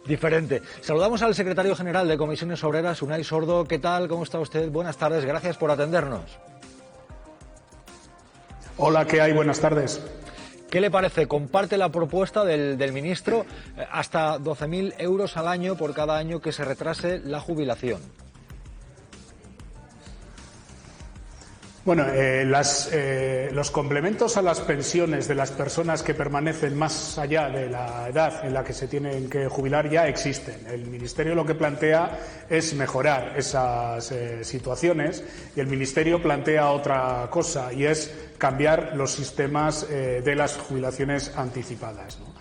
diferente. Saludamos al secretario general de Comisiones Obreras, Unai Sordo. ¿Qué tal? ¿Cómo está usted? Buenas tardes, gracias por atendernos. Hola, ¿qué hay? Buenas tardes. ¿Qué le parece? ¿Comparte la propuesta del ministro hasta 12.000 euros al año por cada año que se retrase la jubilación? Bueno, los complementos a las pensiones de las personas que permanecen más allá de la edad en la que se tienen que jubilar ya existen. El Ministerio lo que plantea es mejorar esas situaciones y el Ministerio plantea otra cosa y es cambiar los sistemas de las jubilaciones anticipadas, ¿no?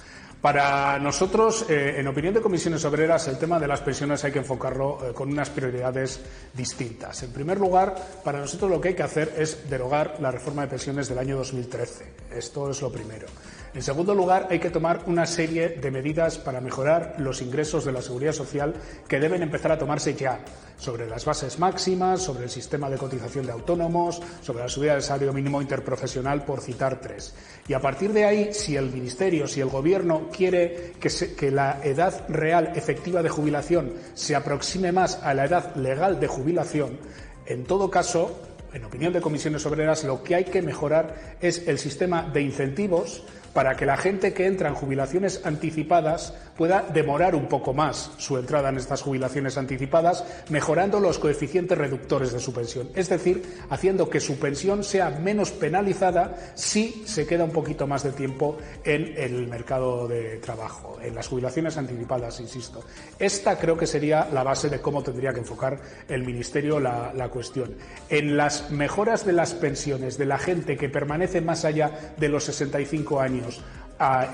Para nosotros, en opinión de Comisiones Obreras, el tema de las pensiones hay que enfocarlo con unas prioridades distintas. En primer lugar, para nosotros lo que hay que hacer es derogar la reforma de pensiones del año 2013. Esto es lo primero. En segundo lugar, hay que tomar una serie de medidas para mejorar los ingresos de la Seguridad Social que deben empezar a tomarse ya, sobre las bases máximas, sobre el sistema de cotización de autónomos, sobre la subida del salario mínimo interprofesional, por citar tres. Y a partir de ahí, si el Ministerio, si el Gobierno quiere que la edad real efectiva de jubilación se aproxime más a la edad legal de jubilación, en todo caso, en opinión de Comisiones Obreras, lo que hay que mejorar es el sistema de incentivos para que la gente que entra en jubilaciones anticipadas pueda demorar un poco más su entrada en estas jubilaciones anticipadas, mejorando los coeficientes reductores de su pensión. Es decir, haciendo que su pensión sea menos penalizada si se queda un poquito más de tiempo en el mercado de trabajo, en las jubilaciones anticipadas, insisto. Esta creo que sería la base de cómo tendría que enfocar el Ministerio la cuestión. En las mejoras de las pensiones de la gente que permanece más allá de los 65 años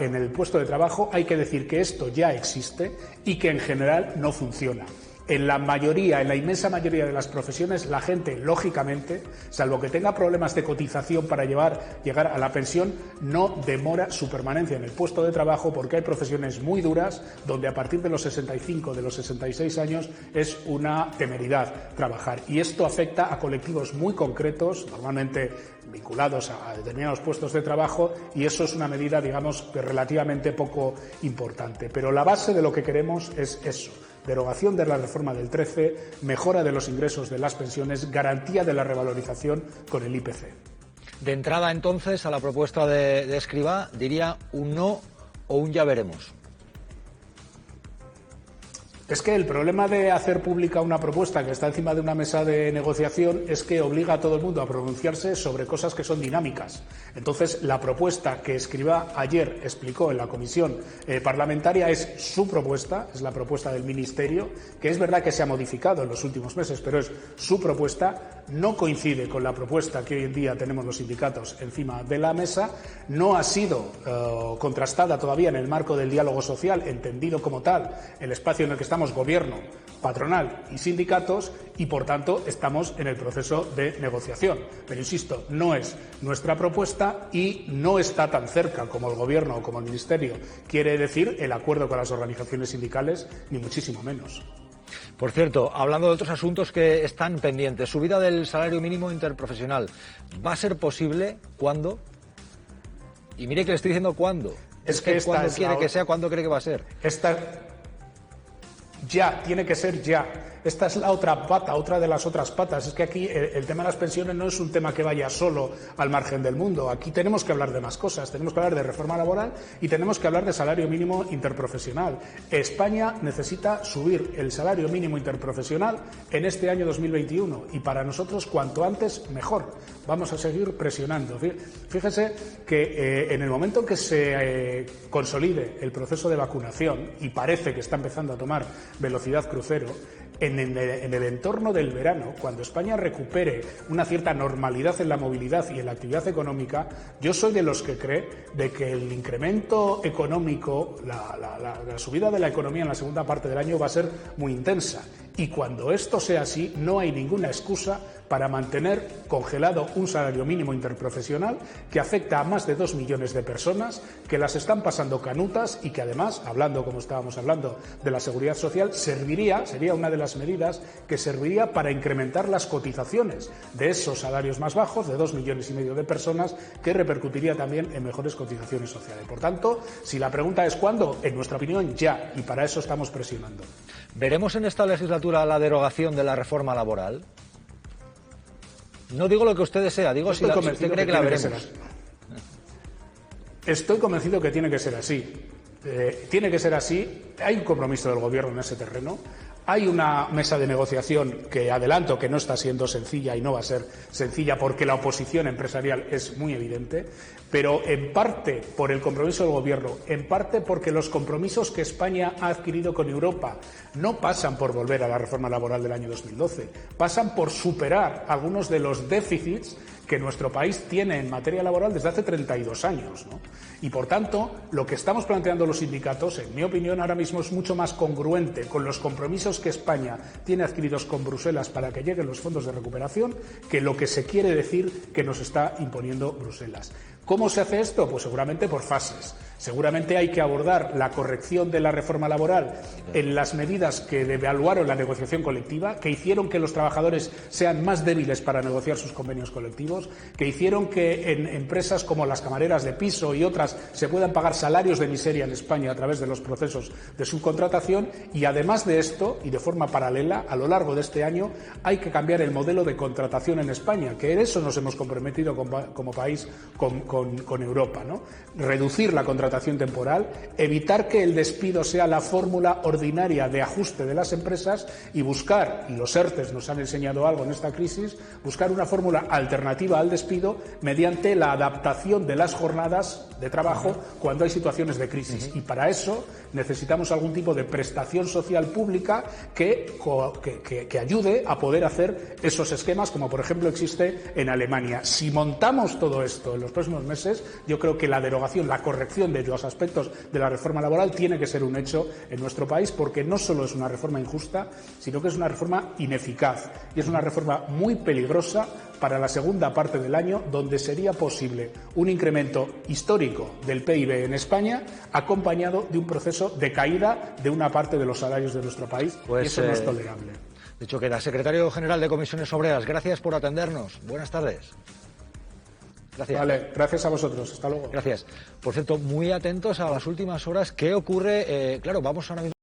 en el puesto de trabajo, hay que decir que esto ya existe y que en general no funciona. En la inmensa mayoría de las profesiones, la gente, lógicamente, salvo que tenga problemas de cotización para llegar a la pensión, no demora su permanencia en el puesto de trabajo, porque hay profesiones muy duras donde a partir de los 65, de los 66 años es una temeridad trabajar. Y esto afecta a colectivos muy concretos, normalmente vinculados a determinados puestos de trabajo, y eso es una medida, digamos, relativamente poco importante. Pero la base de lo que queremos es eso: derogación de la reforma del 13, mejora de los ingresos de las pensiones, garantía de la revalorización con el IPC. De entrada, entonces, a la propuesta de Escrivá, diría un no o un ya veremos. Es que el problema de hacer pública una propuesta que está encima de una mesa de negociación es que obliga a todo el mundo a pronunciarse sobre cosas que son dinámicas. Entonces, la propuesta que Escrivá ayer explicó en la comisión parlamentaria es su propuesta, es la propuesta del Ministerio, que es verdad que se ha modificado en los últimos meses, pero es su propuesta, no coincide con la propuesta que hoy en día tenemos los sindicatos encima de la mesa, no ha sido contrastada todavía en el marco del diálogo social, entendido como tal, el espacio en el que estamos Gobierno, patronal y sindicatos, y por tanto estamos en el proceso de negociación. Pero insisto, no es nuestra propuesta y no está tan cerca como el Gobierno o como el Ministerio quiere decir el acuerdo con las organizaciones sindicales, ni muchísimo menos. Por cierto, hablando de otros asuntos que están pendientes, subida del salario mínimo interprofesional, ¿va a ser posible? ¿Cuándo? Y mire que le estoy diciendo cuándo. Es que ¿cuándo quiere que sea? ¿Cuándo cree que va a ser? Ya, tiene que ser ya. Esta es la otra pata, otra de las otras patas. Es que aquí el tema de las pensiones no es un tema que vaya solo al margen del mundo. Aquí tenemos que hablar de más cosas. Tenemos que hablar de reforma laboral y tenemos que hablar de salario mínimo interprofesional. España necesita subir el salario mínimo interprofesional en este año 2021 y para nosotros cuanto antes mejor. Vamos a seguir presionando. Fíjese que en el momento en que se consolide el proceso de vacunación, y parece que está empezando a tomar velocidad crucero, en el entorno del verano, cuando España recupere una cierta normalidad en la movilidad y en la actividad económica, yo soy de los que cree de que el incremento económico, la subida de la economía en la segunda parte del año va a ser muy intensa. Y cuando esto sea así, no hay ninguna excusa para mantener congelado un salario mínimo interprofesional que afecta a más de 2 millones de personas que las están pasando canutas y que además, hablando como estábamos hablando de la seguridad social, sería una de las medidas que serviría para incrementar las cotizaciones de esos salarios más bajos, de 2,5 millones de personas, que repercutiría también en mejores cotizaciones sociales. Por tanto, si la pregunta es ¿cuándo? En nuestra opinión, ya, y para eso estamos presionando. ¿Veremos en esta legislatura la derogación de la reforma laboral? No digo lo que usted desea, digo si usted cree que la veremos. Estoy convencido que tiene que ser así. Tiene que ser así. Hay un compromiso del Gobierno en ese terreno. Hay una mesa de negociación que adelanto que no está siendo sencilla y no va a ser sencilla porque la oposición empresarial es muy evidente, pero en parte por el compromiso del Gobierno, en parte porque los compromisos que España ha adquirido con Europa no pasan por volver a la reforma laboral del año 2012, pasan por superar algunos de los déficits que nuestro país tiene en materia laboral desde hace 32 años, ¿no? Y, por tanto, lo que estamos planteando los sindicatos, en mi opinión, ahora mismo es mucho más congruente con los compromisos que España tiene adquiridos con Bruselas para que lleguen los fondos de recuperación que lo que se quiere decir que nos está imponiendo Bruselas. ¿Cómo se hace esto? Pues seguramente por fases. Seguramente hay que abordar la corrección de la reforma laboral en las medidas que devaluaron la negociación colectiva, que hicieron que los trabajadores sean más débiles para negociar sus convenios colectivos, que hicieron que en empresas como las camareras de piso y otras se puedan pagar salarios de miseria en España a través de los procesos de subcontratación. Y además de esto, y de forma paralela, a lo largo de este año hay que cambiar el modelo de contratación en España, que en eso nos hemos comprometido como país con Europa, ¿no? Reducir la contratación temporal, evitar que el despido sea la fórmula ordinaria de ajuste de las empresas y buscar, y los ERTE nos han enseñado algo en esta crisis, buscar una fórmula alternativa al despido mediante la adaptación de las jornadas de trabajo cuando hay situaciones de crisis. Y para eso necesitamos algún tipo de prestación social pública que ayude a poder hacer esos esquemas, como por ejemplo existe en Alemania. Si montamos todo esto en los próximos meses, yo creo que la derogación, la corrección de los aspectos de la reforma laboral tiene que ser un hecho en nuestro país, porque no solo es una reforma injusta, sino que es una reforma ineficaz y es una reforma muy peligrosa para la segunda parte del año, donde sería posible un incremento histórico del PIB en España, acompañado de un proceso de caída de una parte de los salarios de nuestro país, y eso no es tolerable. Dicho queda. Secretario General de Comisiones Obreras, gracias por atendernos. Buenas tardes. Gracias. Vale, gracias a vosotros. Hasta luego. Gracias. Por cierto, muy atentos a las últimas horas. ¿Qué ocurre? Claro, vamos ahora mismo.